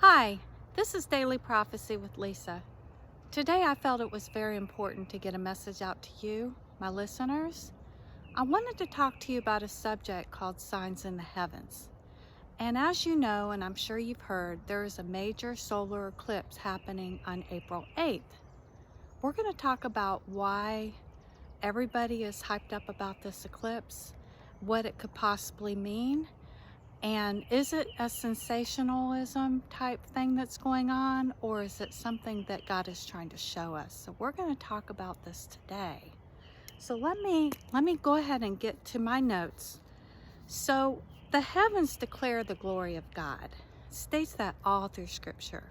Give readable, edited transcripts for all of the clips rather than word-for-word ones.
Hi, this is Daily Prophecy with Lisa. Today I felt it was very important to get a message out to you, my listeners. I wanted to talk to you about a subject called signs in the heavens. And as you know, and I'm sure you've heard, there is a major solar eclipse happening on April 8th. We're going to talk about why everybody is hyped up about this eclipse, what it could possibly mean, and is it a sensationalism type thing that's going on, or is it something that God is trying to show us? So we're going to talk about this today. So let me go ahead and get to my notes. So the heavens declare the glory of God. It states that all through Scripture.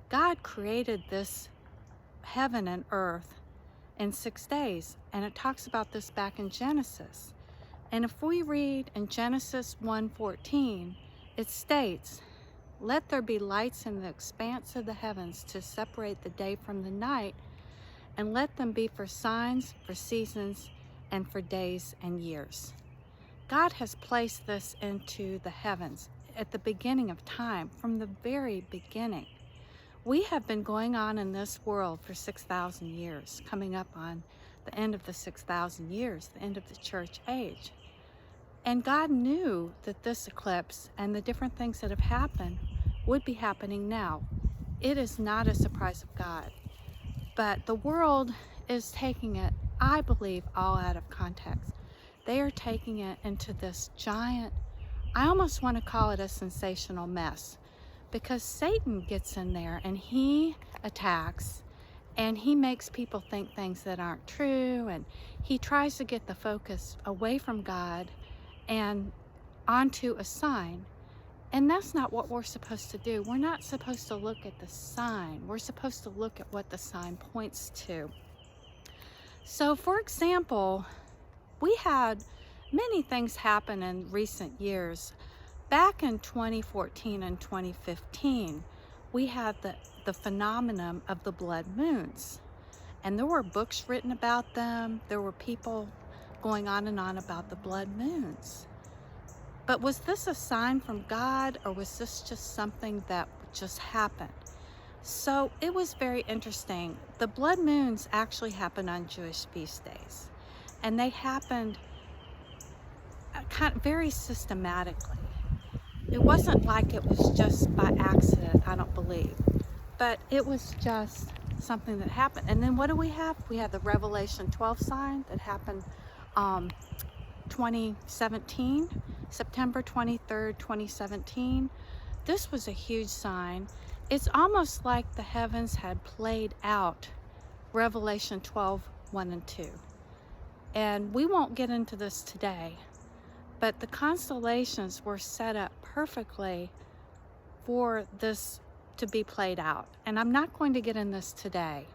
God created this heaven and earth in 6 days, and it talks about this back in Genesis. And if we read in Genesis 1:14, it states, "Let there be lights in the expanse of the heavens to separate the day from the night, and let them be for signs, for seasons, and for days and years." God has placed this into the heavens at the beginning of time, from the very beginning. We have been going on in this world for 6,000 years, coming up on the end of the 6,000 years, the end of the church age. And God knew that this eclipse and the different things that have happened would be happening now. It is not a surprise of God. But the world is taking it, I believe, all out of context. They are taking it into this giant, I almost want to call it a sensational mess, because Satan gets in there and he attacks and he makes people think things that aren't true, and he tries to get the focus away from God and onto a sign. And that's not what we're supposed to do. We're not supposed to look at the sign. We're supposed to look at what the sign points to. So for example, we had many things happen in recent years. Back in 2014 and 2015, we had the phenomenon of the blood moons. And there were books written about them. There were people going on and on about the blood moons. But was this a sign from God, or was this just something that just happened? So it was very interesting. The blood moons actually happened on Jewish feast days, and they happened kind of very systematically. It wasn't like it was just by accident, I don't believe, but it was just something that happened. And then what do we have? We have the Revelation 12 sign that happened 2017, September 23rd, 2017. This was a huge sign. It's almost like the heavens had played out Revelation 12, 1 and 2. And we won't get into this today, but the constellations were set up perfectly for this to be played out. And I'm not going to get in this today.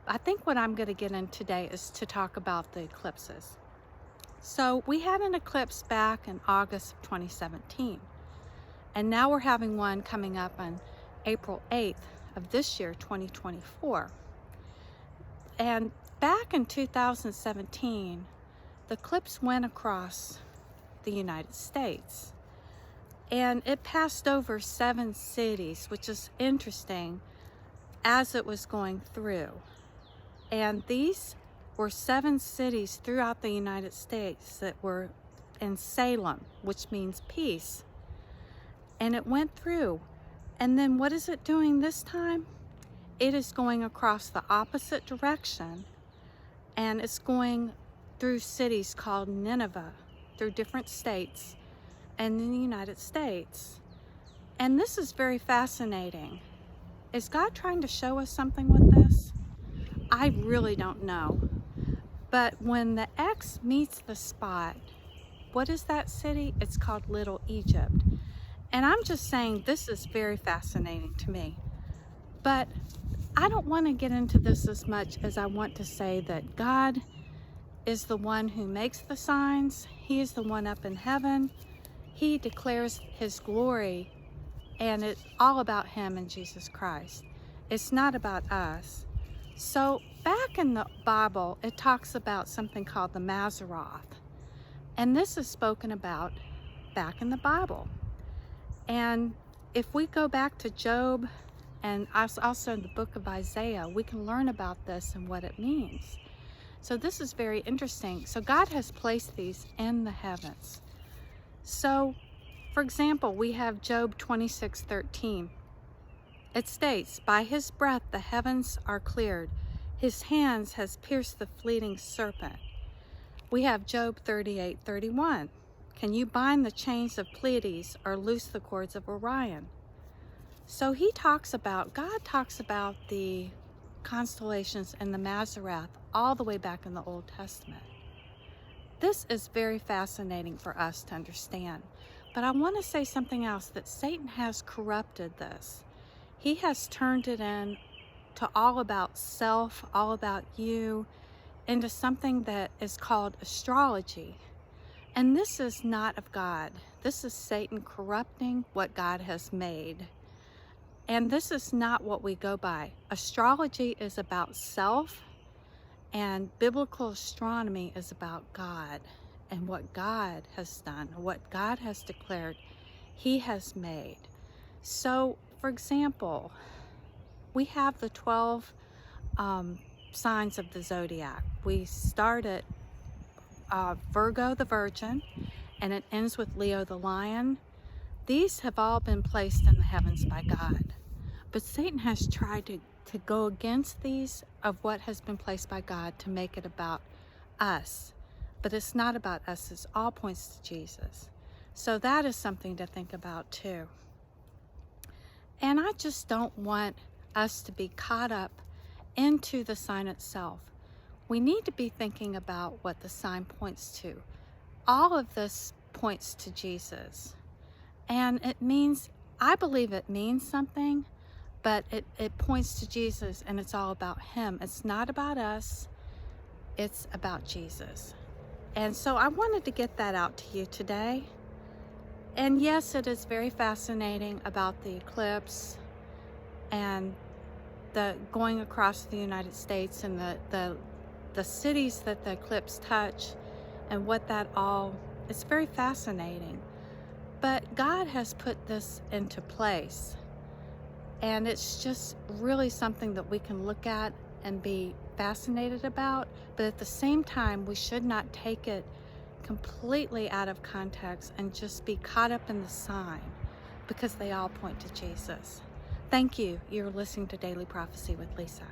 I think what I'm going to get in today is to talk about the eclipses. So we had an eclipse back in August of 2017. And now we're having one coming up on April 8th of this year, 2024. And back in 2017, the eclipse went across the United States. And it passed over 7 cities, which is interesting, as it was going through. And these were 7 cities throughout the United States that were in Salem, which means peace. And it went through. And then what is it doing this time? It is going across the opposite direction, and it's going through cities called Nineveh, through different states and in the United States. And this is very fascinating. Is God trying to show us something with this? I really don't know. But when the X meets the spot, what is that city? It's called Little Egypt. And I'm just saying, this is very fascinating to me. But I don't want to get into this as much as I want to say that God is the one who makes the signs. He is the one up in heaven. He declares his glory, and it's all about him and Jesus Christ. It's not about us. So back in the Bible, it talks about something called the Mazzaroth. And this is spoken about back in the Bible. And if we go back to Job and also in the book of Isaiah, we can learn about this and what it means. So this is very interesting. So God has placed these in the heavens. So, for example, we have Job 26:13. It states, "By his breath the heavens are cleared. His hands has pierced the fleeting serpent." We have Job 38:31. "Can you bind the chains of Pleiades or loose the cords of Orion?" So God talks about the constellations and the Mazareth all the way back in the Old Testament. This is very fascinating for us to understand. But I want to say something else, that Satan has corrupted this. He has turned it into all about self, all about you, into something that is called astrology. And this is not of God. This is Satan corrupting what God has made. And this is not what we go by. Astrology is about self, and biblical astronomy is about God and what God has done, what God has declared He has made. So, for example, we have the 12 signs of the zodiac. We start at Virgo the Virgin, and it ends with Leo the Lion. These have all been placed in the heavens by God. But Satan has tried to go against these of what has been placed by God to make it about us. But it's not about us. It all points to Jesus. So that is something to think about too. And I just don't want us to be caught up into the sign itself. We need to be thinking about what the sign points to. All of this points to Jesus. And it means, I believe it means something, but it points to Jesus, and it's all about Him. It's not about us. It's about Jesus. And so I wanted to get that out to you today. And yes, it is very fascinating about the eclipse and the going across the United States and the cities that the eclipse touch and what that all, it's very fascinating. But God has put this into place. And it's just really something that we can look at and be fascinated about. But at the same time, we should not take it completely out of context and just be caught up in the sign, because they all point to Jesus. Thank you. You're listening to Daily Prophecy with Lisa.